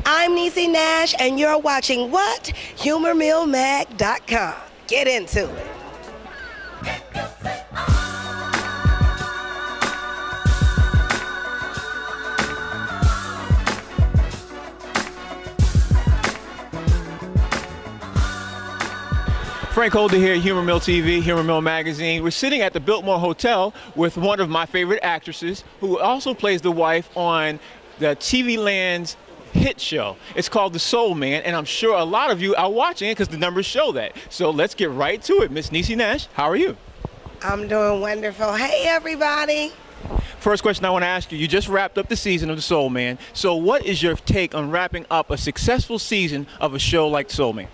I'm Niecy Nash, and you're watching what? HumorMillMag.com. Get into it. Frank Holder here at Humor Mill TV, Humor Mill Magazine. We're sitting at the Biltmore Hotel with one of my favorite actresses who also plays the wife on the TV Land's hit show. It's called The Soul Man, and I'm sure a lot of you are watching it because the numbers show that. So let's get right to it. Miss Niecy Nash, how are you? I'm doing wonderful. Hey, everybody. First question I want to ask you, you just wrapped up the season of The Soul Man. So what is your take on wrapping up a successful season of a show like Soul Man?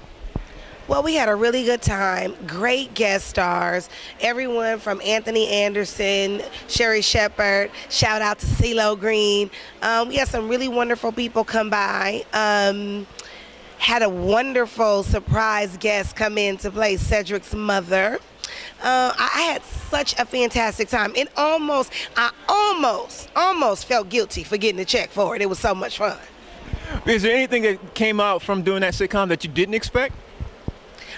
Well, we had a really good time. Great guest stars. Everyone from Anthony Anderson, Sherry Shepard, shout out to CeeLo Green. We had some really wonderful people come by. Had a wonderful surprise guest come in to play Cedric's mother. I had such a fantastic time. I almost felt guilty for getting a check for it. It was so much fun. Is there anything that came out from doing that sitcom that you didn't expect?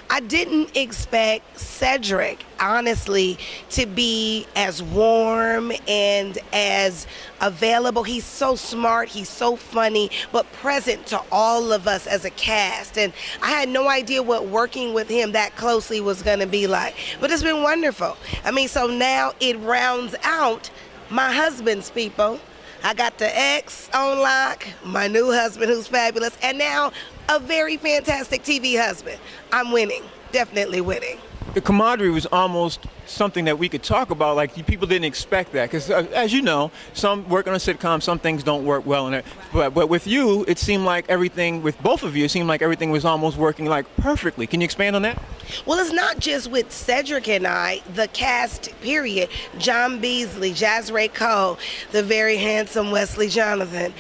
I didn't expect Cedric, honestly, to be as warm and as available. He's so smart, he's so funny, but present to all of us as a cast. And I had no idea what working with him that closely was going to be like. But it's been wonderful. I mean, so now it rounds out my husband's people. I got the ex on lock, my new husband who's fabulous, and now a very fantastic TV husband. I'm winning, definitely winning. The camaraderie was almost something that we could talk about, like people didn't expect that. Because as you know, some work on a sitcom, some things don't work well in it. But with you, it seemed like everything, with both of you, it seemed like everything was almost working like perfectly. Can you expand on that? Well, it's not just with Cedric and I, the cast, period. John Beasley, Jazrae Cole, the very handsome Wesley Jonathan.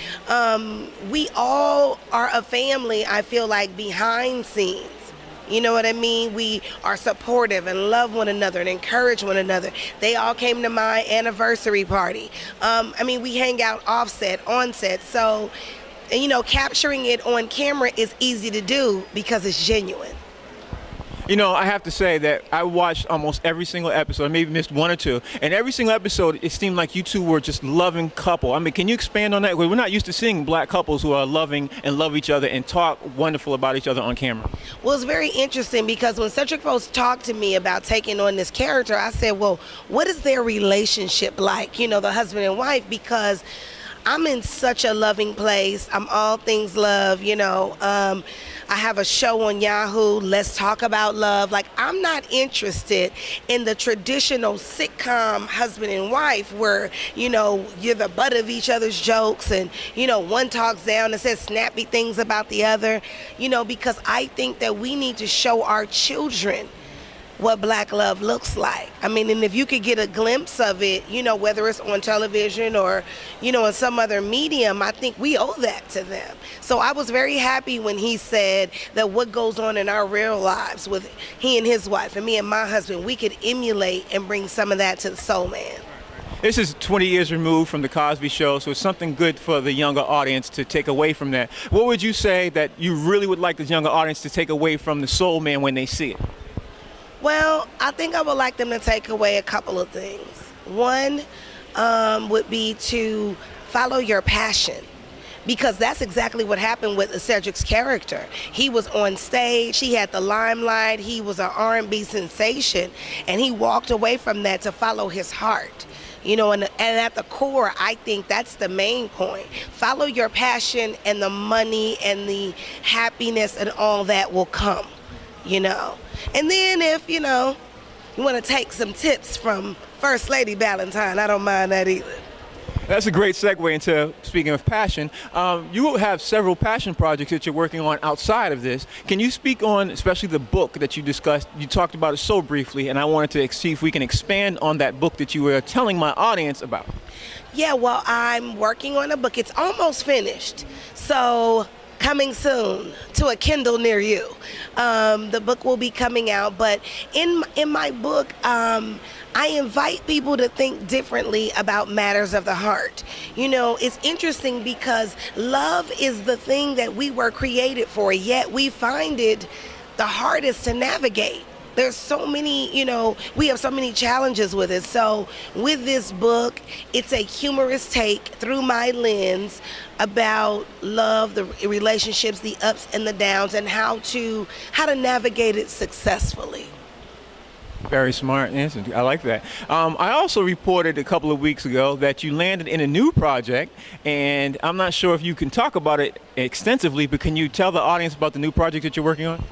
We all are a family, I feel like, behind scenes. You know what I mean? We are supportive and love one another and encourage one another. They all came to my anniversary party. I mean, we hang out offset, on set. So, you know, capturing it on camera is easy to do because it's genuine. You know, I have to say that I watched almost every single episode, maybe missed one or two, and every single episode it seemed like you two were just loving couple. I mean, can you expand on that? We're not used to seeing black couples who are loving and love each other and talk wonderful about each other on camera. Well, it's very interesting because when Cedric folks talked to me about taking on this character, I said, well, what is their relationship like, you know, the husband and wife? Because I'm in such a loving place. I'm all things love, you know. I have a show on Yahoo, Let's Talk About Love. Like, I'm not interested in the traditional sitcom husband and wife where, you know, you're the butt of each other's jokes and, you know, one talks down and says snappy things about the other, you know, because I think that we need to show our children what black love looks like. I mean, and if you could get a glimpse of it, you know, whether it's on television or, you know, in some other medium, I think we owe that to them. So I was very happy when he said that what goes on in our real lives with he and his wife and me and my husband, we could emulate and bring some of that to the Soul Man. This is 20 years removed from the Cosby Show, so it's something good for the younger audience to take away from that. What would you say that you really would like the younger audience to take away from the Soul Man when they see it? Well, I think I would like them to take away a couple of things. One would be to follow your passion, because that's exactly what happened with Cedric's character. He was on stage, he had the limelight, he was an R&B sensation, and he walked away from that to follow his heart. You know, and at the core, I think that's the main point. Follow your passion, and the money and the happiness and all that will come, you know. And then if, you know, you want to take some tips from First Lady Valentine, I don't mind that either. That's a great segue into, speaking of passion, you will have several passion projects that you're working on outside of this. Can you speak on especially the book that you discussed? You talked about it so briefly, and I wanted to see if we can expand on that book that you were telling my audience about. Yeah, well, I'm working on a book. It's almost finished. So coming soon to a Kindle near you. The book will be coming out, but in my book, I invite people to think differently about matters of the heart. You know, it's interesting because love is the thing that we were created for, yet we find it the hardest to navigate. There's so many, you know, we have so many challenges with it. So with this book, it's a humorous take through my lens about love, the relationships, the ups and the downs, and how to navigate it successfully. Very smart answer. I like that. I also reported a couple of weeks ago that you landed in a new project, and I'm not sure if you can talk about it extensively, but can you tell the audience about the new project that you're working on?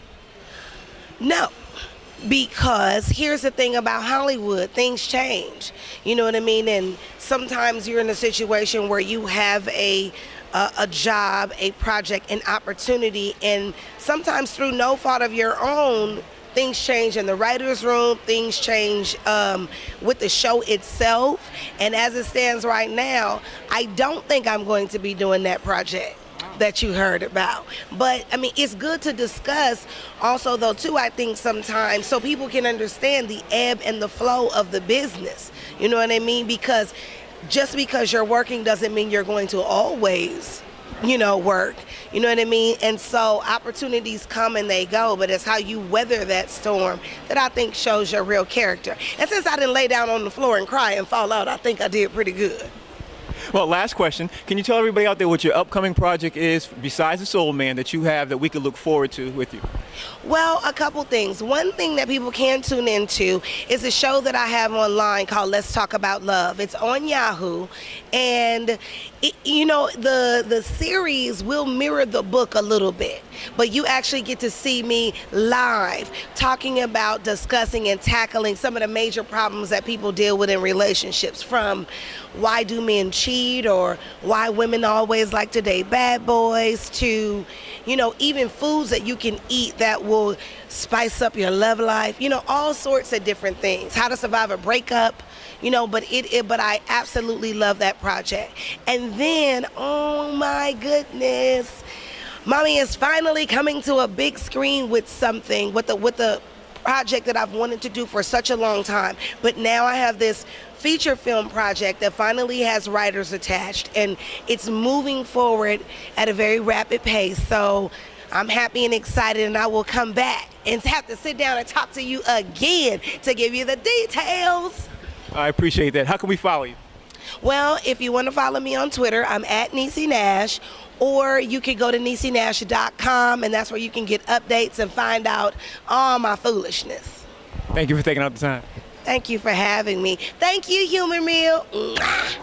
No, because here's the thing about Hollywood, things change. You know what I mean? And sometimes you're in a situation where you have a job, a project, an opportunity, and sometimes through no fault of your own, things change in the writer's room, things change with the show itself. And as it stands right now, I don't think I'm going to be doing that project that you heard about. But I mean, it's good to discuss also though too, I think sometimes, so people can understand the ebb and the flow of the business. You know what I mean? Because just because you're working doesn't mean you're going to always, you know, work. You know what I mean? And so opportunities come and they go, but it's how you weather that storm that I think shows your real character. And since I didn't lay down on the floor and cry and fall out, I think I did pretty good. Well, last question. Can you tell everybody out there what your upcoming project is besides the Soul Man that you have that we could look forward to with you? Well, a couple things. One thing that people can tune into is a show that I have online called Let's Talk About Love. It's on Yahoo, and you know, the series will mirror the book a little bit, but you actually get to see me live talking about, discussing, and tackling some of the major problems that people deal with in relationships, from why do men cheat or why women always like to date bad boys, to, you know, even foods that you can eat that will spice up your love life, you know, all sorts of different things, how to survive a breakup, you know, but I absolutely love that project. And then, oh my goodness, Mommy is finally coming to a big screen with something, with the project that I've wanted to do for such a long time. But now I have this feature film project that finally has writers attached, and it's moving forward at a very rapid pace. So I'm happy and excited, and I will come back and have to sit down and talk to you again to give you the details. I appreciate that. How can we follow you? Well, if you want to follow me on Twitter, I'm at Niecy Nash, or you can go to niecynash.com, and that's where you can get updates and find out all my foolishness. Thank you for taking out the time. Thank you for having me. Thank you, Human Meal. Mwah.